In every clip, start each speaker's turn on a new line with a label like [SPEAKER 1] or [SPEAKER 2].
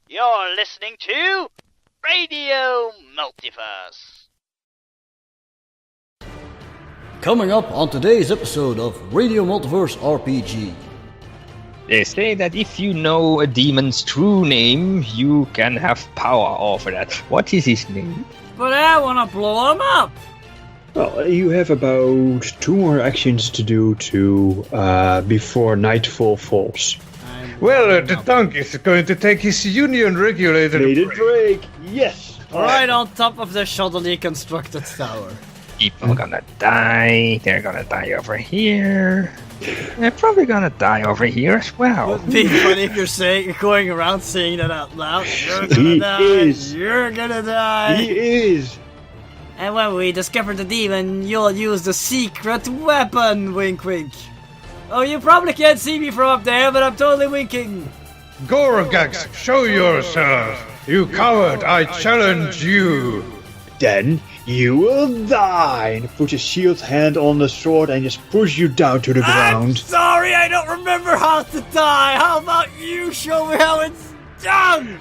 [SPEAKER 1] You're listening to Radio Multiverse.
[SPEAKER 2] Coming up on today's episode of Radio Multiverse RPG.
[SPEAKER 3] They say that if you know a demon's true name, you can have power over that. What is his name?
[SPEAKER 4] But I want to blow him up!
[SPEAKER 5] Well, you have about 2 more actions to do before nightfall falls.
[SPEAKER 6] Well, the tank is going to take his union-regulated
[SPEAKER 5] break. Yes!
[SPEAKER 4] Right on top of the shoddily constructed tower.
[SPEAKER 3] People gonna die. They're gonna die over here. They're probably gonna die over here as well.
[SPEAKER 4] It'd be funny if you're going around saying that out loud. You're gonna
[SPEAKER 5] He
[SPEAKER 4] die.
[SPEAKER 5] is.
[SPEAKER 4] You're gonna die.
[SPEAKER 5] He is!
[SPEAKER 4] And when we discover the demon, you'll use the secret weapon. Wink, wink. Oh, you probably can't see me from up there, but I'm totally winking.
[SPEAKER 6] Gorgax, show yourself! You coward, I challenge you!
[SPEAKER 5] Then you will die! And put his shield hand on the sword and just push you down to the
[SPEAKER 4] I'm
[SPEAKER 5] ground.
[SPEAKER 4] sorry, I don't remember how to die. How about you show me how it's done?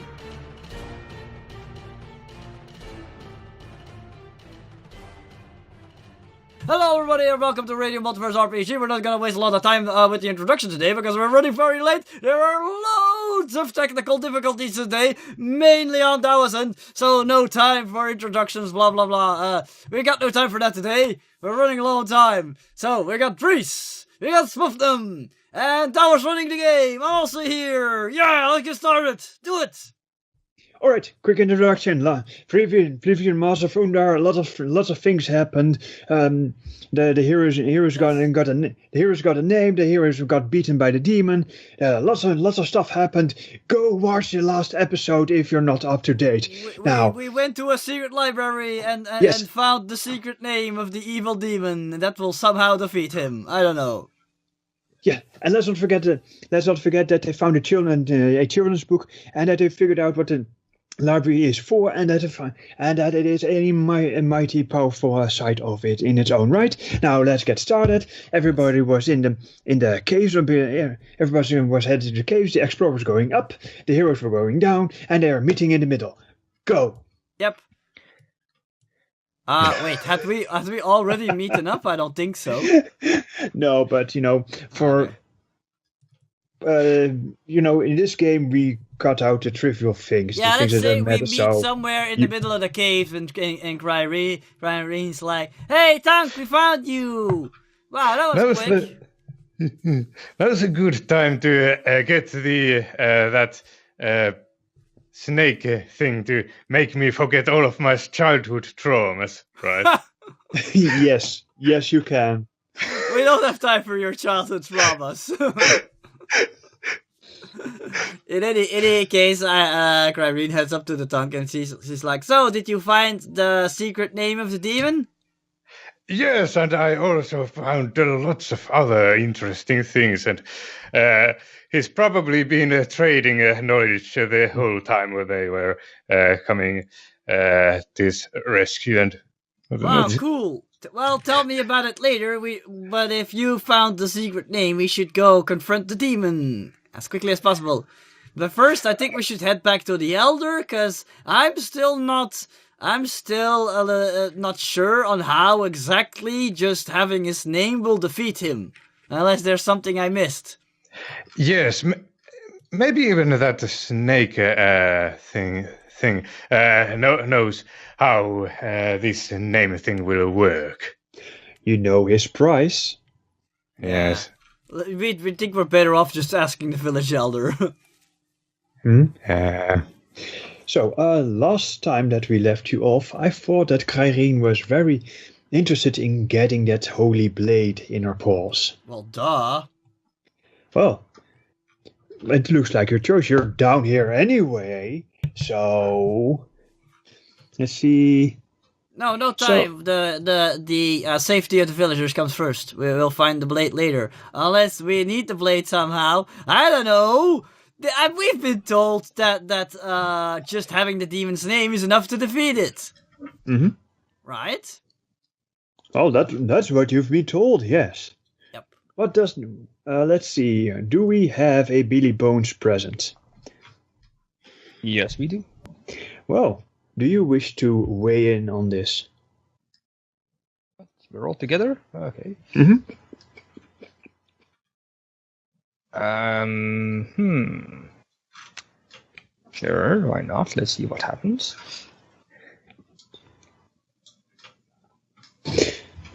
[SPEAKER 4] Hello everybody and welcome to Radio Multiverse RPG. We're not gonna waste a lot of time with the introduction today because we're running very late. There are loads of technical difficulties today, mainly on Dawson, so no time for introductions, blah blah blah. We got no time for that today. We're running low on time. So we got Dries, we got Spoofdom, and Tower's running the game, also here. Yeah, let's get started. Do it.
[SPEAKER 5] Alright, quick introduction. Previous Masters of Umdaar, lots of things happened. The heroes got a name. The heroes got beaten by the demon. Lots of stuff happened. Go watch the last episode if you're not up to date.
[SPEAKER 4] We went to a secret library and found the secret name of the evil demon that will somehow defeat him. I don't know.
[SPEAKER 5] Yeah, and let's not forget that they found a children's book, and that they figured out what the library is for, and that it is a mighty powerful side of it in its own right. Now let's get started. Everybody was in the caves. Everybody was headed to the caves. The explorers going up, the heroes were going down, and they are meeting in the middle. Go.
[SPEAKER 4] Yep. Wait, had we already meeten up? I don't think so.
[SPEAKER 5] No, but in this game we cut out the trivial things.
[SPEAKER 4] Yeah,
[SPEAKER 5] the things
[SPEAKER 4] let's
[SPEAKER 5] that
[SPEAKER 4] say
[SPEAKER 5] don't
[SPEAKER 4] we
[SPEAKER 5] matter,
[SPEAKER 4] meet somewhere in the middle of the cave and Kryreen's like, "Hey, Tank, we found you!" Wow, that was quick.
[SPEAKER 6] That was a good time to get that snake thing to make me forget all of my childhood traumas, right?
[SPEAKER 5] Yes, you can.
[SPEAKER 4] We don't have time for your childhood traumas. In any case, Kryreen heads up to the Tank and she's like, "So, did you find the secret name of the demon?"
[SPEAKER 6] Yes, and I also found lots of other interesting things, and he's probably been trading knowledge the whole time where they were coming this rescue. And
[SPEAKER 4] wow, cool. Well, tell me about it later. But if you found the secret name, we should go confront the demon as quickly as possible. But first, I think we should head back to the Elder, because I'm still not sure on how exactly just having his name will defeat him. Unless there's something I missed.
[SPEAKER 6] Yes, maybe even that snake thing knows how this name thing will work.
[SPEAKER 5] You know his price.
[SPEAKER 6] Yes.
[SPEAKER 4] We think we're better off just asking the village elder.
[SPEAKER 5] So, last time that we left you off, I thought that Kryreen was very interested in getting that holy blade in her paws.
[SPEAKER 4] Well, duh.
[SPEAKER 5] Well, it looks like your choice. You're down here anyway, so let's see.
[SPEAKER 4] No time. The safety of the villagers comes first. We will find the blade later, unless we need the blade somehow. I don't know. We've been told that just having the demon's name is enough to defeat it.
[SPEAKER 5] Mm-hmm.
[SPEAKER 4] Right?
[SPEAKER 5] Oh, that's what you've been told. Yes.
[SPEAKER 4] Yep.
[SPEAKER 5] What does? Let's see. Do we have a Billy Bones present?
[SPEAKER 3] Yes, we do.
[SPEAKER 5] Well, do you wish to weigh in on this?
[SPEAKER 3] We're all together? Okay.
[SPEAKER 5] Mm-hmm.
[SPEAKER 3] Sure, why not? Let's see what happens.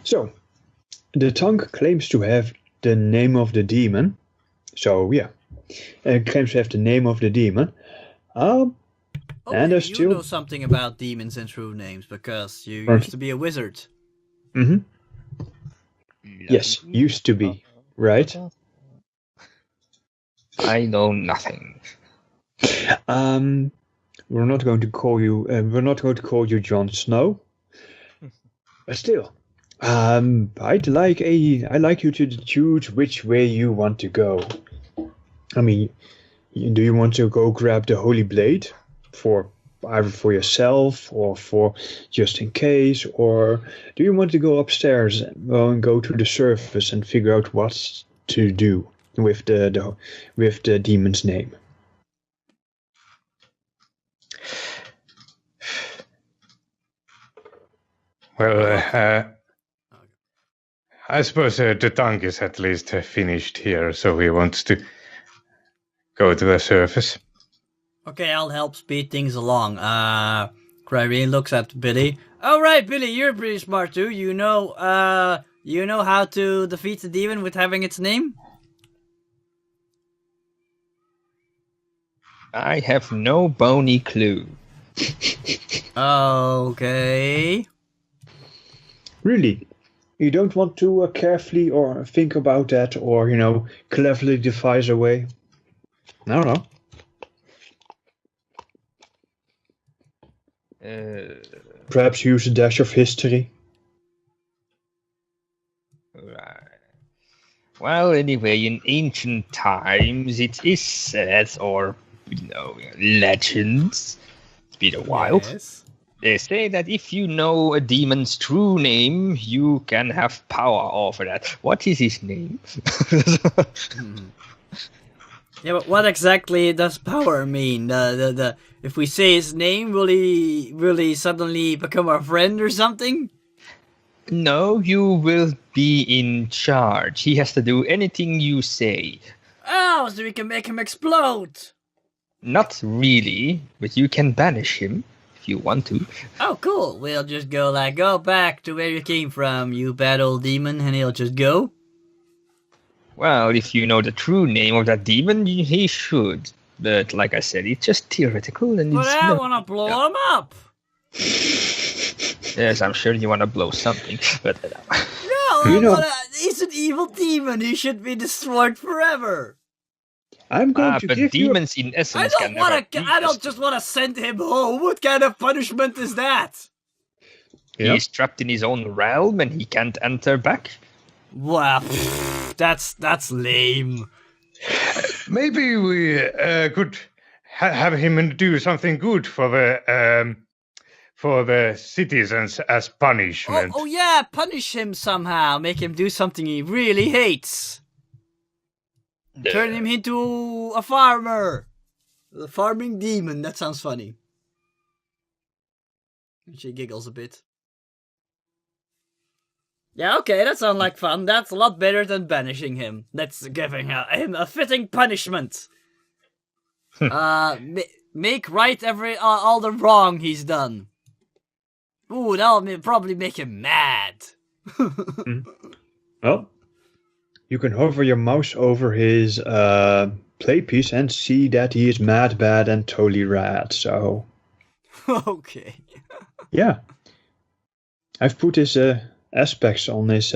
[SPEAKER 5] So, the tongue claims to have the name of the demon. So, yeah. It claims to have the name of the demon.
[SPEAKER 4] Oh,
[SPEAKER 5] and there's
[SPEAKER 4] you
[SPEAKER 5] still...
[SPEAKER 4] know something about demons and true names, because you
[SPEAKER 5] Right.
[SPEAKER 4] used to be a wizard.
[SPEAKER 5] Mm-hmm. Yes, used to be, right?
[SPEAKER 3] I know nothing.
[SPEAKER 5] We're not going to call you. We're not going to call you Jon Snow. But still, I'd like you to choose which way you want to go. I mean, do you want to go grab the Holy Blade for either for yourself or for just in case, or do you want to go upstairs and go to the surface and figure out what to do with the demon's name?
[SPEAKER 6] Well, I suppose the tongue is at least finished here, so he wants to go to the surface.
[SPEAKER 4] Okay, I'll help speed things along. Cryrene looks at Billy. All right, Billy, you're pretty smart too. You know how to defeat the demon with having its name?
[SPEAKER 3] I have no bony clue.
[SPEAKER 4] Okay.
[SPEAKER 5] Really? You don't want to carefully or think about that or, cleverly devise a way? I don't know. Perhaps use a dash of history?
[SPEAKER 3] Right. Well, anyway, in ancient times, it is said, or, legends, it's been a while.
[SPEAKER 4] Yes.
[SPEAKER 3] They say that if you know a demon's true name, you can have power over that. What is his name?
[SPEAKER 4] Yeah, but what exactly does power mean? If we say his name, will he suddenly become our friend or something?
[SPEAKER 3] No, you will be in charge. He has to do anything you say.
[SPEAKER 4] Oh, so we can make him explode!
[SPEAKER 3] Not really, but you can banish him if you want to.
[SPEAKER 4] Oh, cool. We'll just go back to where you came from, you bad old demon, and he'll just go?
[SPEAKER 3] Well, if you know the true name of that demon, he should. But like I said, it's just theoretical and
[SPEAKER 4] But
[SPEAKER 3] it's
[SPEAKER 4] I
[SPEAKER 3] not...
[SPEAKER 4] want to blow him up!
[SPEAKER 3] Yes, I'm sure you want to blow something, but...
[SPEAKER 4] No, he's an evil demon. He should be destroyed forever.
[SPEAKER 5] I'm going to
[SPEAKER 3] but
[SPEAKER 5] give you...
[SPEAKER 3] demons in essence
[SPEAKER 4] I don't just want to send him home. What kind of punishment is that?
[SPEAKER 3] He's trapped in his own realm and he can't enter back.
[SPEAKER 4] Wow, that's lame.
[SPEAKER 6] Maybe we could have him do something good for the citizens as punishment.
[SPEAKER 4] Oh yeah, punish him somehow. Make him do something he really hates. Turn him into a farmer. The farming demon. That sounds funny. She giggles a bit. Yeah, okay, that sounds like fun. That's a lot better than banishing him. Let's give him a fitting punishment. Make right all the wrong he's done. Ooh, that'll probably make him mad.
[SPEAKER 5] Well, you can hover your mouse over his play piece and see that he is mad, bad, and totally rad, so...
[SPEAKER 4] Okay.
[SPEAKER 5] Yeah. I've put his aspects on his,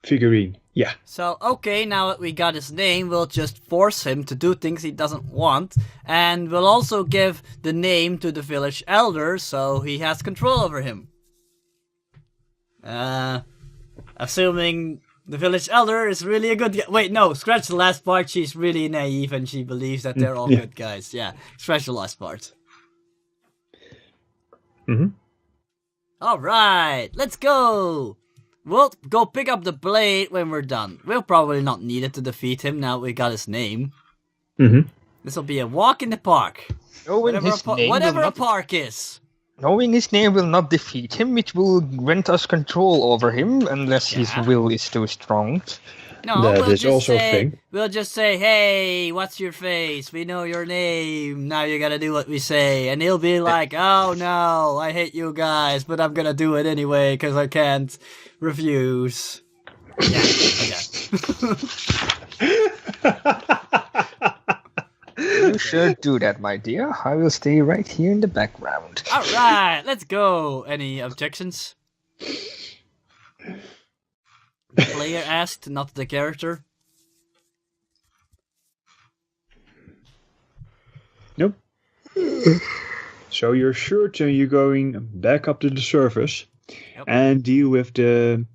[SPEAKER 5] figurine. Yeah.
[SPEAKER 4] So, okay, now that we got his name, we'll just force him to do things he doesn't want. And we'll also give the name to the village elder, so he has control over him. Assuming the village elder is really a good guy. Wait, no, scratch the last part. She's really naive and she believes that they're all good guys. Yeah, scratch the last part.
[SPEAKER 5] Mm-hmm.
[SPEAKER 4] Alright, let's go! We'll go pick up the blade when we're done. We'll probably not need it to defeat him now we got his name.
[SPEAKER 5] Mm-hmm.
[SPEAKER 4] This will be a walk in the park. Whatever a park is.
[SPEAKER 3] Knowing his name will not defeat him, it will grant us control over him, unless his will is too strong.
[SPEAKER 4] No,
[SPEAKER 5] That
[SPEAKER 4] we'll
[SPEAKER 5] is
[SPEAKER 4] just
[SPEAKER 5] also a
[SPEAKER 4] say,
[SPEAKER 5] thing.
[SPEAKER 4] we'll just say, hey, what's your face? We know your name. Now you gotta do what we say. And he'll be like, oh no, I hate you guys, but I'm gonna do it anyway, because I can't refuse. Yeah,
[SPEAKER 3] You should do that, my dear. I will stay right here in the background.
[SPEAKER 4] Alright, let's go. Any objections? The player asked, not the character.
[SPEAKER 5] Nope. So you're sure you're going back up to the surface and deal with the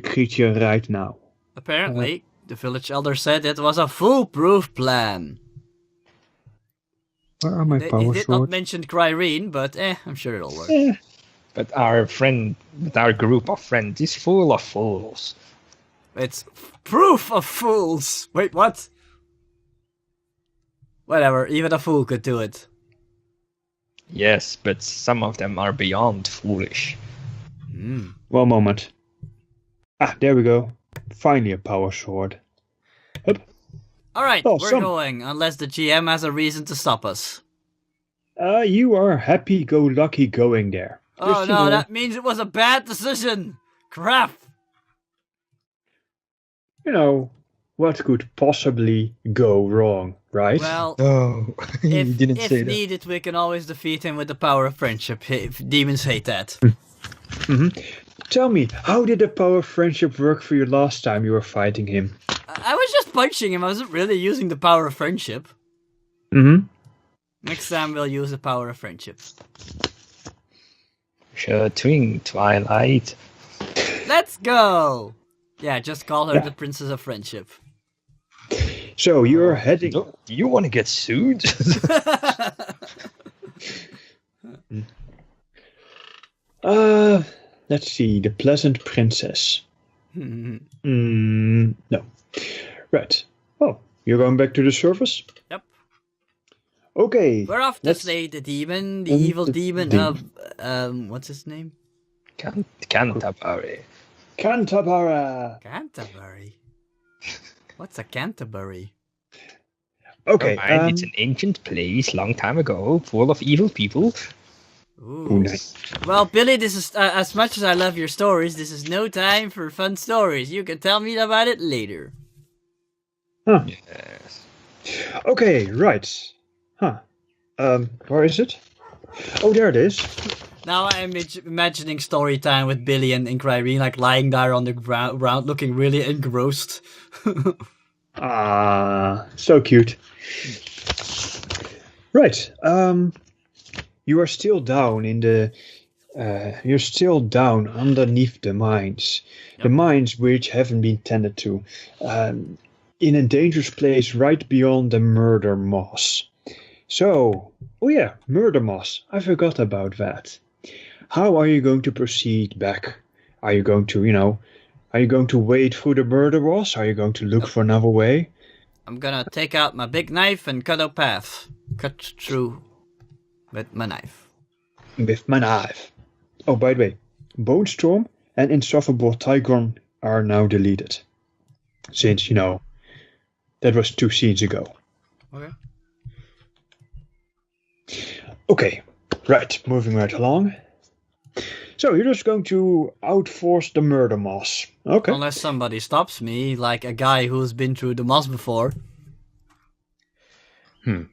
[SPEAKER 5] creature right now.
[SPEAKER 4] Apparently, the village elder said it was a foolproof plan.
[SPEAKER 5] Where are my
[SPEAKER 4] He
[SPEAKER 5] power
[SPEAKER 4] did not
[SPEAKER 5] swords?
[SPEAKER 4] mention Cryrene, but I'm sure it'll work.
[SPEAKER 3] But our group of friends is full of fools.
[SPEAKER 4] It's proof of fools. Wait, what? Whatever, even a fool could do it.
[SPEAKER 3] Yes, but some of them are beyond foolish.
[SPEAKER 5] One moment. Ah, there we go. Finally a power sword. Hup.
[SPEAKER 4] Alright,
[SPEAKER 5] Oh,
[SPEAKER 4] we're going, unless the GM has a reason to stop us.
[SPEAKER 5] You are happy-go-lucky going there.
[SPEAKER 4] Oh
[SPEAKER 5] Just,
[SPEAKER 4] no, that means it was a bad decision! Crap!
[SPEAKER 5] What could possibly go wrong, right?
[SPEAKER 4] Well,
[SPEAKER 3] No, you didn't
[SPEAKER 4] if
[SPEAKER 3] say that.
[SPEAKER 4] needed, we can always defeat him with the power of friendship, if demons hate that.
[SPEAKER 5] Tell me, how did the power of friendship work for you last time you were fighting him?
[SPEAKER 4] I was just punching him, I wasn't really using the power of friendship.
[SPEAKER 5] Mm-hmm.
[SPEAKER 4] Next time we'll use the power of friendship.
[SPEAKER 3] Sure thing, Twilight.
[SPEAKER 4] Let's go! Yeah, just call her the Princess of Friendship.
[SPEAKER 5] So you're heading...
[SPEAKER 3] Do you want to get sued?
[SPEAKER 5] Let's see, the Pleasant Princess. No. Right. Oh, you're going back to the surface?
[SPEAKER 4] Yep.
[SPEAKER 5] Okay.
[SPEAKER 4] We're off to
[SPEAKER 5] let's-
[SPEAKER 4] slay the demon, the evil demon of... what's his name?
[SPEAKER 3] Canterbury.
[SPEAKER 5] Cantabara.
[SPEAKER 4] Canterbury. What's a Canterbury?
[SPEAKER 5] Okay.
[SPEAKER 3] Never mind, it's an ancient place, long time ago, full of evil people.
[SPEAKER 4] Ooh.
[SPEAKER 5] nice.
[SPEAKER 4] Well, Billy, this is as much as I love your stories, this is no time for fun stories. You can tell me about it later.
[SPEAKER 5] Huh.
[SPEAKER 3] Yes.
[SPEAKER 5] Okay, right. Huh. Where is it? Oh, there it is.
[SPEAKER 4] Now I'm imagining story time with Billy and Cryrene, like lying there on the ground, looking really engrossed.
[SPEAKER 5] Ah, so cute. Right. You are still down in the. You're still down underneath the mines. The mines which haven't been tended to. In a dangerous place right beyond the murder moss. So, oh yeah, murder moss. I forgot about that. How are you going to proceed back? Are you going to, are you going to wade through the murder moss? Are you going to look for another way?
[SPEAKER 4] I'm gonna take out my big knife and cut a path. Cut through with my knife.
[SPEAKER 5] With my knife. Oh, by the way, Bone Storm and Insufferable Tigron are now deleted. Since, that was 2 scenes ago.
[SPEAKER 4] Okay.
[SPEAKER 5] Okay, right, moving right along. So, you're just going to outforce the murder moss. Okay.
[SPEAKER 4] Unless somebody stops me, like a guy who's been through the moss before.
[SPEAKER 6] The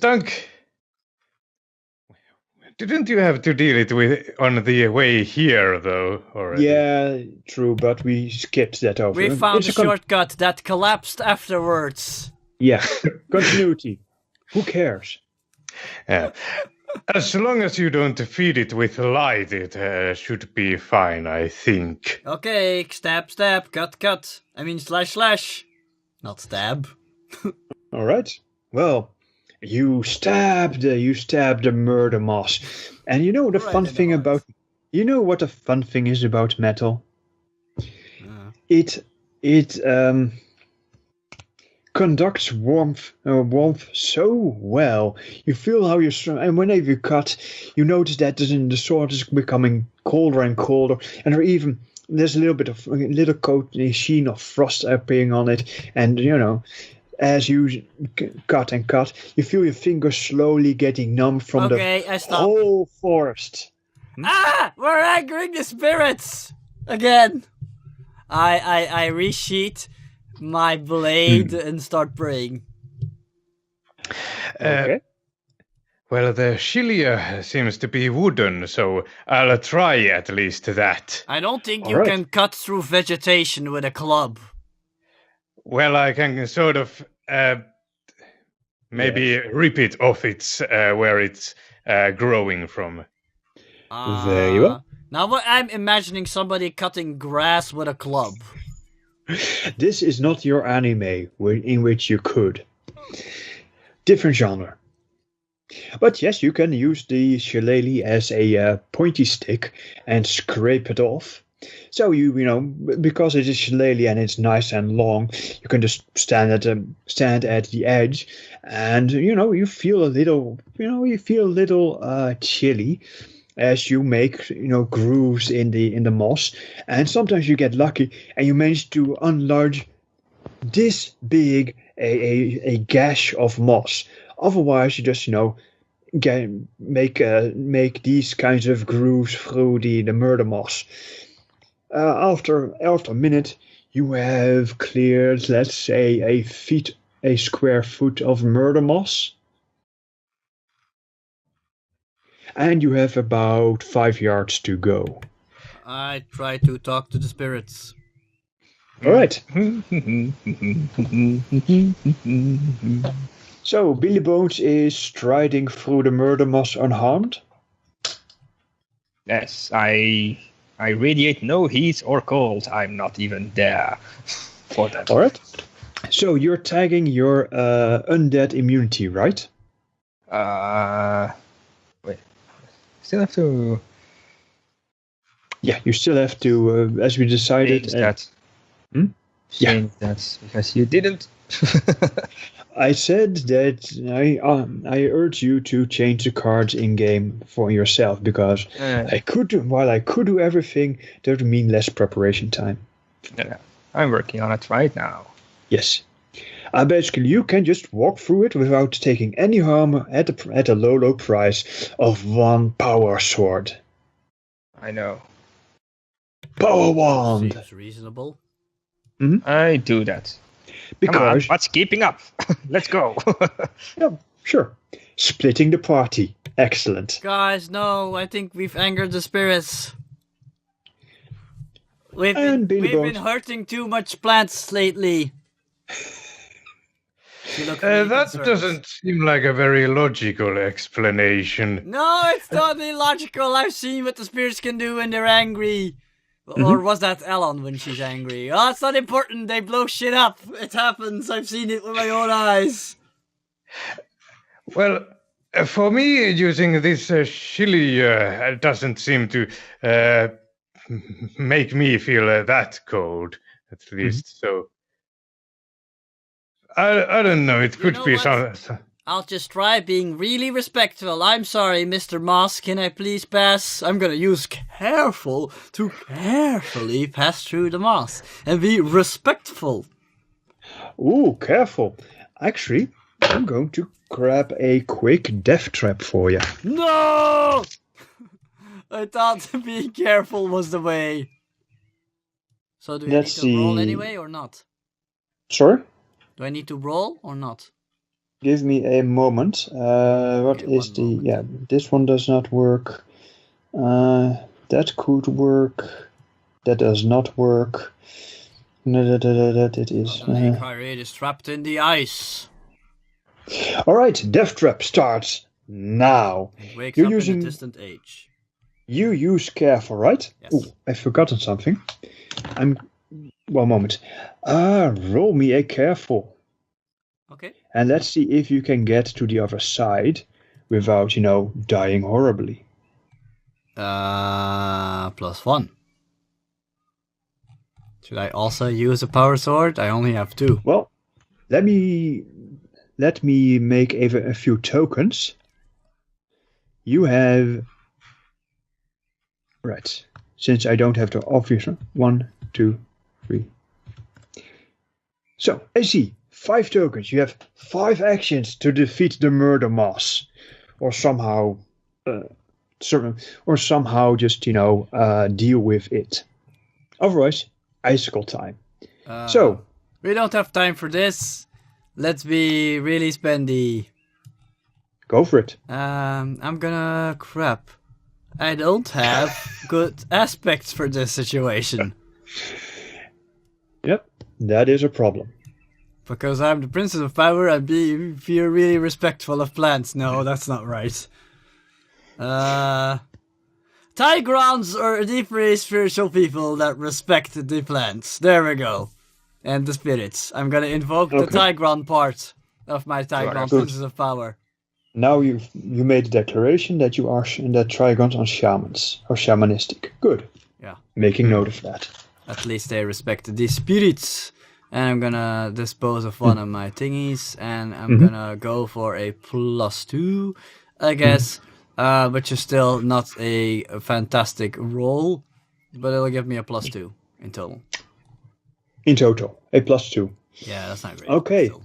[SPEAKER 6] dunk. Didn't you have to deal it with on the way here, though? Already?
[SPEAKER 5] Yeah, true, but we skipped that over.
[SPEAKER 4] We found
[SPEAKER 5] It's
[SPEAKER 4] a shortcut that collapsed afterwards.
[SPEAKER 5] Yeah, continuity. Who cares?
[SPEAKER 6] Yeah. As long as you don't feed it with light, it should be fine, I think.
[SPEAKER 4] Okay, stab, stab, cut. I mean slash. Not stab.
[SPEAKER 5] All right. Well, you stabbed the murder moss, and the
[SPEAKER 4] Right
[SPEAKER 5] fun
[SPEAKER 4] in the
[SPEAKER 5] thing
[SPEAKER 4] heart.
[SPEAKER 5] about what the fun thing is about metal. It conducts warmth so well. You feel how and whenever you cut, you notice that the sword is becoming colder and colder, and there's a little coat, a sheen of frost appearing on it, and as you cut and cut, you feel your fingers slowly getting numb from
[SPEAKER 4] I stop.
[SPEAKER 5] whole forest.
[SPEAKER 4] We're angering the spirits again. I resheath my blade and start praying.
[SPEAKER 5] Okay.
[SPEAKER 6] Well, the shilia seems to be wooden, so I'll try at least that.
[SPEAKER 4] I don't think
[SPEAKER 5] All
[SPEAKER 4] you
[SPEAKER 5] right.
[SPEAKER 4] can cut through vegetation with a club.
[SPEAKER 6] Well, I can sort of maybe rip it off its where it's growing from.
[SPEAKER 5] There you are.
[SPEAKER 4] Now I'm imagining somebody cutting grass with a club.
[SPEAKER 5] This is not your anime in which you could. Different genre. But yes, you can use the shillelagh as a pointy stick and scrape it off. So because it is shillelagh and it's nice and long, you can just stand at the edge, and you feel a little chilly as you make grooves in the moss, and sometimes you get lucky and you manage to enlarge this big a gash of moss. Otherwise, you just make these kinds of grooves through the murder moss. After a minute, you have cleared, let's say, a square foot of murder moss. And you have about 5 yards to go.
[SPEAKER 4] I try to talk to the spirits.
[SPEAKER 5] All right. So Billy Bones is striding through the murder moss unharmed.
[SPEAKER 3] Yes, I radiate no heat or cold. I'm not even there for that.
[SPEAKER 5] All right. So you're tagging your undead immunity, right?
[SPEAKER 3] Wait. Still have to.
[SPEAKER 5] Yeah, you still have to, as we decided.
[SPEAKER 3] Change that.
[SPEAKER 5] Yeah.
[SPEAKER 3] Change that because you didn't.
[SPEAKER 5] I said that I urge you to change the cards in game for yourself because while I could do everything, that would mean less preparation time.
[SPEAKER 3] Yeah, I'm working on it right now.
[SPEAKER 5] Yes. Basically, you can just walk through it without taking any harm at a low price of 1 power sword.
[SPEAKER 3] I know.
[SPEAKER 5] Power wand!
[SPEAKER 4] Seems reasonable.
[SPEAKER 3] I do that.
[SPEAKER 5] Because,
[SPEAKER 3] Come on, what's keeping up? Let's go.
[SPEAKER 5] yeah, sure. Splitting the party. Excellent.
[SPEAKER 4] Guys, no, I think we've angered the spirits. We've
[SPEAKER 5] And Billy
[SPEAKER 4] been
[SPEAKER 5] Bones.
[SPEAKER 4] hurting too much plants lately. You look really
[SPEAKER 6] That
[SPEAKER 4] concerned.
[SPEAKER 6] doesn't seem like a very logical explanation.
[SPEAKER 4] No, it's not illogical. I've seen what the spirits can do when they're angry. Or was that Ellen when she's angry? Oh, it's not important. They blow shit up. It happens. I've seen it with my own eyes.
[SPEAKER 6] Well, for me, using this chili doesn't seem to make me feel that cold, at least. So I don't know. It could
[SPEAKER 4] know
[SPEAKER 6] be
[SPEAKER 4] what?
[SPEAKER 6] some.
[SPEAKER 4] I'll just try being really respectful. I'm sorry, Mr. Moss. Can I please pass? I'm gonna use careful to carefully pass through the moss and be respectful.
[SPEAKER 5] Ooh, careful. Actually, I'm going to grab a quick death trap for you.
[SPEAKER 4] No! I thought being careful was the way. So do I
[SPEAKER 5] Let's
[SPEAKER 4] need to roll
[SPEAKER 5] see.
[SPEAKER 4] anyway or not?
[SPEAKER 5] Sorry?
[SPEAKER 4] Do I need to roll or not?
[SPEAKER 5] Give me a moment. What
[SPEAKER 4] Okay,
[SPEAKER 5] is
[SPEAKER 4] one
[SPEAKER 5] the...
[SPEAKER 4] moment.
[SPEAKER 5] Yeah, this one does not work. That could work. That does not work. That is...
[SPEAKER 4] The lake hyraid is trapped in the ice.
[SPEAKER 5] Alright, death trap starts now.
[SPEAKER 4] It wakes
[SPEAKER 5] You're
[SPEAKER 4] up
[SPEAKER 5] using-
[SPEAKER 4] in a distant age.
[SPEAKER 5] You use careful, right?
[SPEAKER 4] Yes.
[SPEAKER 5] Ooh, I've forgotten something. One moment. Roll me a careful.
[SPEAKER 4] Okay.
[SPEAKER 5] And let's see if you can get to the other side without, dying horribly.
[SPEAKER 4] +1. Should I also use a power sword? I only have 2.
[SPEAKER 5] Well, let me make a few tokens. You have right. Since I don't have the obvious one. 1, 2, 3. So I see 5 tokens. You have 5 actions to defeat the murder moss, or somehow, just deal with it. Otherwise, icicle time. So
[SPEAKER 4] we don't have time for this. Let's be really spendy.
[SPEAKER 5] Go for it.
[SPEAKER 4] I'm gonna crap. I don't have good aspects for this situation.
[SPEAKER 5] Yep, that is a problem.
[SPEAKER 4] Because I'm the Princess of Power, I'd feel really respectful of plants. No, that's not right. Tigrons are the free spiritual people that respect the plants. There we go. And the spirits. I'm gonna invoke the Tigron part of my Tigron Princess of Power.
[SPEAKER 5] Now you made the declaration that that Trigons are shamans or shamanistic. Good.
[SPEAKER 4] Yeah.
[SPEAKER 5] Making note of that.
[SPEAKER 4] At least they respect the spirits. And I'm gonna dispose of one of my thingies, and I'm gonna go for a +2, I guess. Which is still not a fantastic roll, but it'll give me a +2 in total.
[SPEAKER 5] In total, a +2.
[SPEAKER 4] Yeah, that's not great.
[SPEAKER 5] Okay,
[SPEAKER 4] So.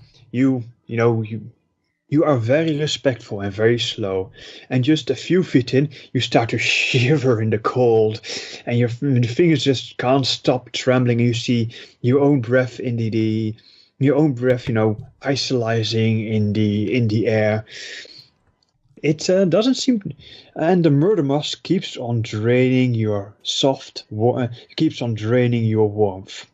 [SPEAKER 5] You are very respectful and very slow, and just a few feet in, you start to shiver in the cold, and your fingers just can't stop trembling. You see your own breath isolating in the air. It doesn't seem, and the murder moss keeps on draining your warmth.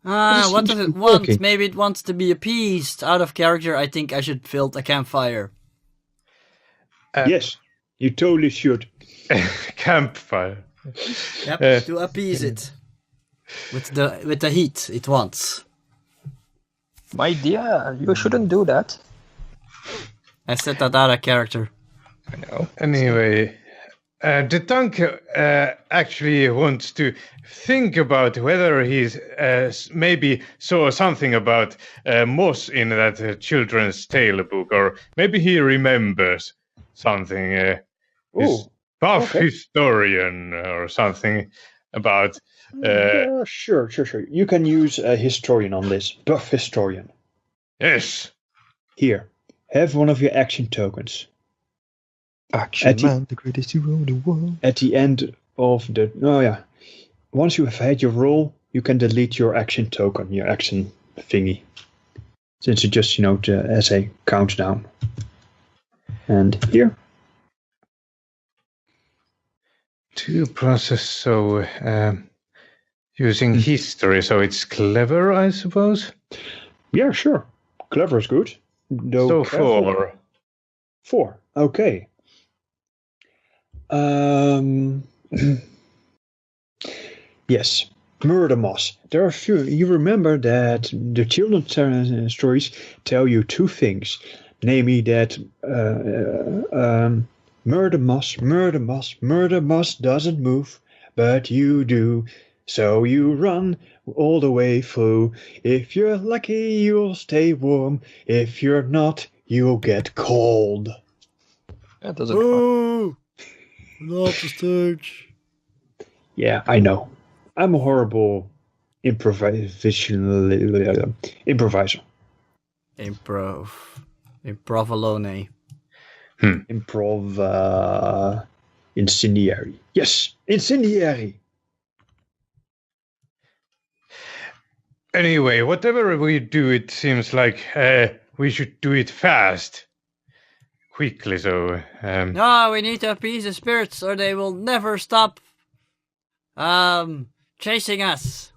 [SPEAKER 4] What does it want? Maybe it wants to be appeased. Out of character, I think I should build a campfire.
[SPEAKER 5] Yes, you totally should.
[SPEAKER 6] Campfire.
[SPEAKER 4] Yep, to appease it with the heat it wants.
[SPEAKER 3] My dear, you shouldn't do that.
[SPEAKER 4] I said that out of character.
[SPEAKER 3] I know.
[SPEAKER 6] Anyway, the tank actually wants to think about whether he's maybe saw something about moss in that children's tale book, or maybe he remembers something. He's buff historian or something about.
[SPEAKER 5] Sure. You can use a historian on this. Buff historian.
[SPEAKER 6] Yes.
[SPEAKER 5] Here, have one of your action tokens.
[SPEAKER 3] Action Man, the greatest hero in the world.
[SPEAKER 5] At the end of the... Once you have had your roll, you can delete your action token, your action thingy. Since it just, as a countdown. And here.
[SPEAKER 6] To process, so using history, so it's clever, I suppose?
[SPEAKER 5] Yeah, sure. Clever is good.
[SPEAKER 6] So 4.
[SPEAKER 5] 4, okay. Yes, murder moss. There are a few. You remember that the children's stories tell you 2 things, namely that murder moss doesn't move, but you do. So you run all the way through. If you're lucky, you'll stay warm. If you're not, you'll get cold.
[SPEAKER 3] That doesn't.
[SPEAKER 4] Ooh, not the stage.
[SPEAKER 5] Yeah, I know. I'm a horrible improviser.
[SPEAKER 4] Improv alone.
[SPEAKER 5] Improv incendiary. Yes, incendiary.
[SPEAKER 6] Anyway, whatever we do, it seems like we should do it fast. Quickly, so...
[SPEAKER 4] No, we need to appease the spirits, or they will never stop chasing us.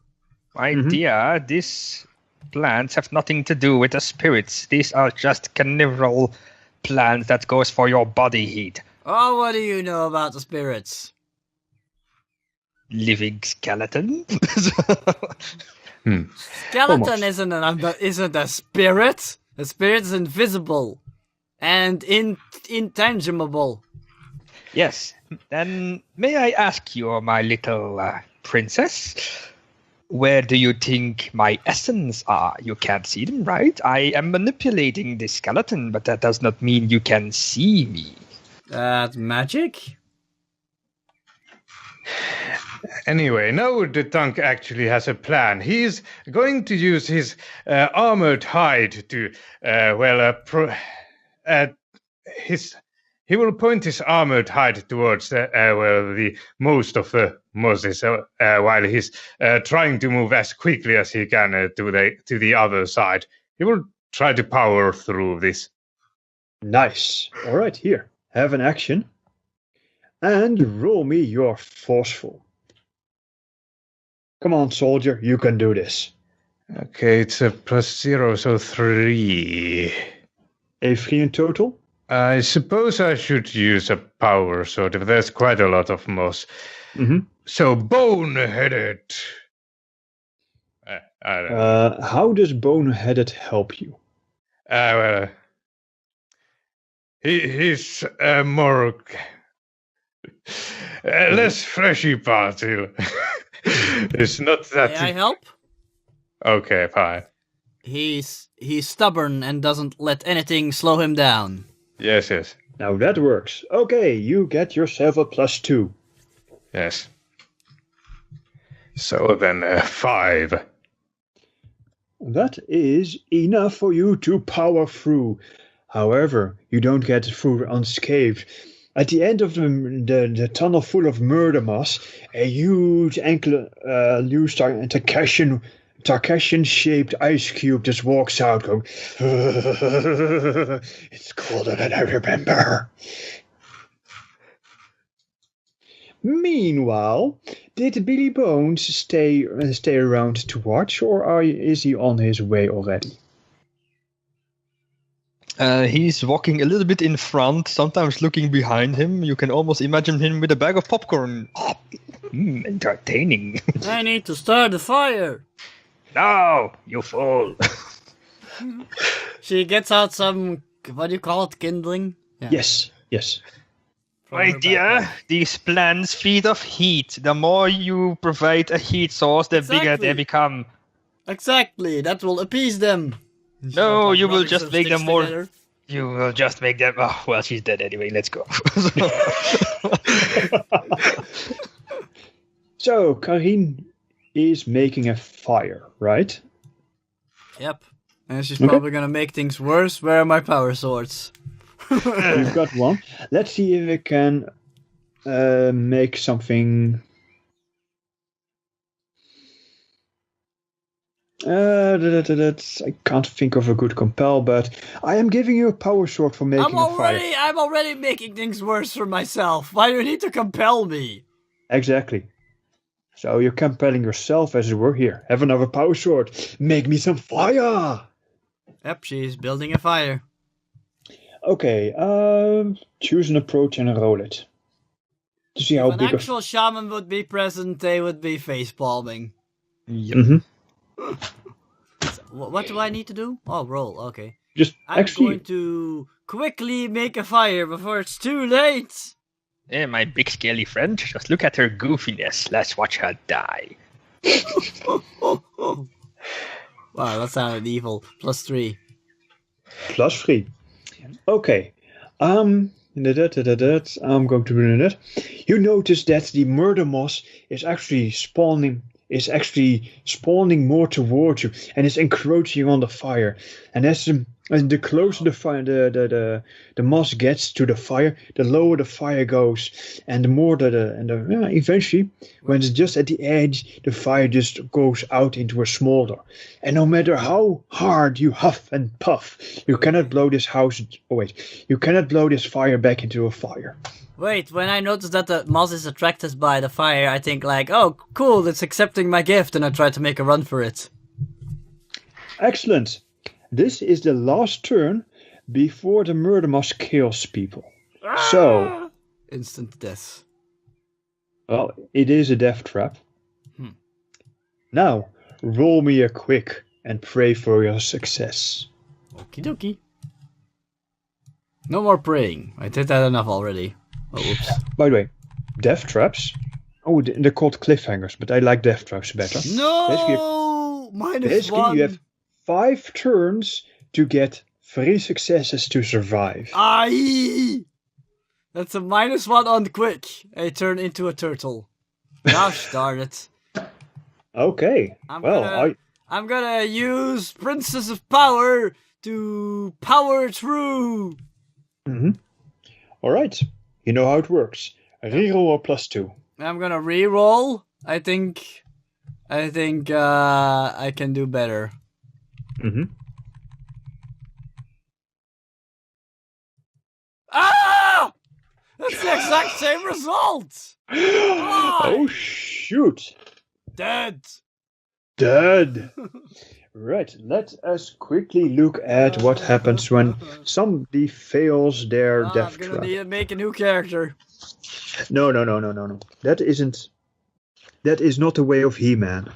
[SPEAKER 3] My dear, these plants have nothing to do with the spirits. These are just carnivoral plants that goes for your body heat.
[SPEAKER 4] Oh, what do you know about the spirits?
[SPEAKER 3] Living skeleton?
[SPEAKER 4] Skeleton isn't a spirit. A spirit is invisible and intangible.
[SPEAKER 3] Yes. Then may I ask you, my little princess, where do you think my essence are? You can't see them, right? I am manipulating the skeleton, but that does not mean you can see me.
[SPEAKER 4] That's magic?
[SPEAKER 6] Anyway, now the Tank actually has a plan. He's going to use his armored hide to, he will point his armored hide towards the most of the mosses while he's trying to move as quickly as he can to the other side. He will try to power through this.
[SPEAKER 5] Nice. All right, here. Have an action. And roll me your forceful. Come on, soldier. You can do this.
[SPEAKER 6] Okay, it's a +0, so 3.
[SPEAKER 5] A 3 in total?
[SPEAKER 6] I suppose I should use a power sword, but there's quite a lot of moss.
[SPEAKER 5] Mm-hmm.
[SPEAKER 6] So, boneheaded. I don't know.
[SPEAKER 5] How does boneheaded help you?
[SPEAKER 6] He's more less fleshy part. It's not that.
[SPEAKER 4] May I help?
[SPEAKER 6] Okay, fine.
[SPEAKER 4] He's stubborn and doesn't let anything slow him down.
[SPEAKER 6] Yes.
[SPEAKER 5] Now that works. Okay, you get yourself a +2.
[SPEAKER 6] Yes. So then 5.
[SPEAKER 5] That is enough for you to power through. However, you don't get through unscathed. At the end of the tunnel full of murder moss, a huge Tarkashian-shaped ice cube just walks out going, it's colder than I remember. Meanwhile, did Billy Bones stay around to watch, or is he on his way already?
[SPEAKER 3] He's walking a little bit in front, sometimes looking behind him. You can almost imagine him with a bag of popcorn. Oh, entertaining.
[SPEAKER 4] I need to start the fire.
[SPEAKER 3] No, you fool.
[SPEAKER 4] She gets out some, what do you call it, kindling? Yeah.
[SPEAKER 5] Yes.
[SPEAKER 3] My dear, these plants feed off heat. The more you provide a heat source, the bigger they become.
[SPEAKER 4] Exactly, that will appease them.
[SPEAKER 3] No, you will just make them more...
[SPEAKER 4] Together.
[SPEAKER 3] You will just make them... Oh, well, she's dead anyway. Let's go.
[SPEAKER 5] So, Karin is making a fire, right?
[SPEAKER 4] Yep. And she's probably gonna make things worse. Where are my power swords?
[SPEAKER 5] We've got one. Let's see if we can make something... I can't think of a good compel, but I am giving you a power sword for making a fire.
[SPEAKER 4] I'm already making things worse for myself. Why do you need to compel me?
[SPEAKER 5] Exactly. So you're compelling yourself, as it were. Here, have another power sword. Make me some fire!
[SPEAKER 4] Yep, she's building a fire.
[SPEAKER 5] Okay, choose an approach and roll it. To see how
[SPEAKER 4] If
[SPEAKER 5] big
[SPEAKER 4] an actual shaman would be present, they would be facepalming.
[SPEAKER 3] Yep.
[SPEAKER 5] Mm-hmm.
[SPEAKER 4] What do I need to do? Oh, roll, okay.
[SPEAKER 5] Just
[SPEAKER 4] I'm
[SPEAKER 5] actually...
[SPEAKER 4] going to quickly make a fire before it's too late.
[SPEAKER 3] Yeah, my big scaly friend. Just look at her goofiness. Let's watch her die.
[SPEAKER 4] Wow, that sounded evil. +3.
[SPEAKER 5] +3. Okay. I'm going to do that. You notice that the murder moss is actually spawning more towards you and is encroaching on the fire. And as the closer the fire, the moss gets to the fire, the lower the fire goes, and the more eventually, when it's just at the edge, the fire just goes out into a smolder. And no matter how hard you huff and puff, you cannot blow this you cannot blow this fire back into a fire.
[SPEAKER 4] Wait, when I notice that the moss is attracted by the fire, I think like, oh, cool, it's accepting my gift, and I try to make a run for it.
[SPEAKER 5] Excellent. This is the last turn before the murder moss kills people. So,
[SPEAKER 4] instant death.
[SPEAKER 5] well, it is a death trap. Now, roll me a quick and pray for your success.
[SPEAKER 4] Okie dokie. No more praying. I did that enough already. Oh, oops.
[SPEAKER 5] By the way, death traps Oh, they're called cliffhangers, but I like death traps better.
[SPEAKER 4] No! Minus
[SPEAKER 5] Basically,
[SPEAKER 4] 1.
[SPEAKER 5] you have 5 turns to get 3 successes to survive.
[SPEAKER 4] Aye! That's a -1 on quick. I turn into a turtle. Gosh darn it.
[SPEAKER 5] Okay.
[SPEAKER 4] I'm gonna use Princess of Power to power through.
[SPEAKER 5] All right. You know how it works. Reroll or +2.
[SPEAKER 4] I'm gonna re-roll. I think I can do better. Ah! That's the exact same result.
[SPEAKER 5] Oh shoot!
[SPEAKER 4] Dead.
[SPEAKER 5] Right. Let us quickly look at what happens when somebody fails their death
[SPEAKER 4] I'm gonna
[SPEAKER 5] trap.
[SPEAKER 4] need to make a new character.
[SPEAKER 5] No. That is not the way of He-Man.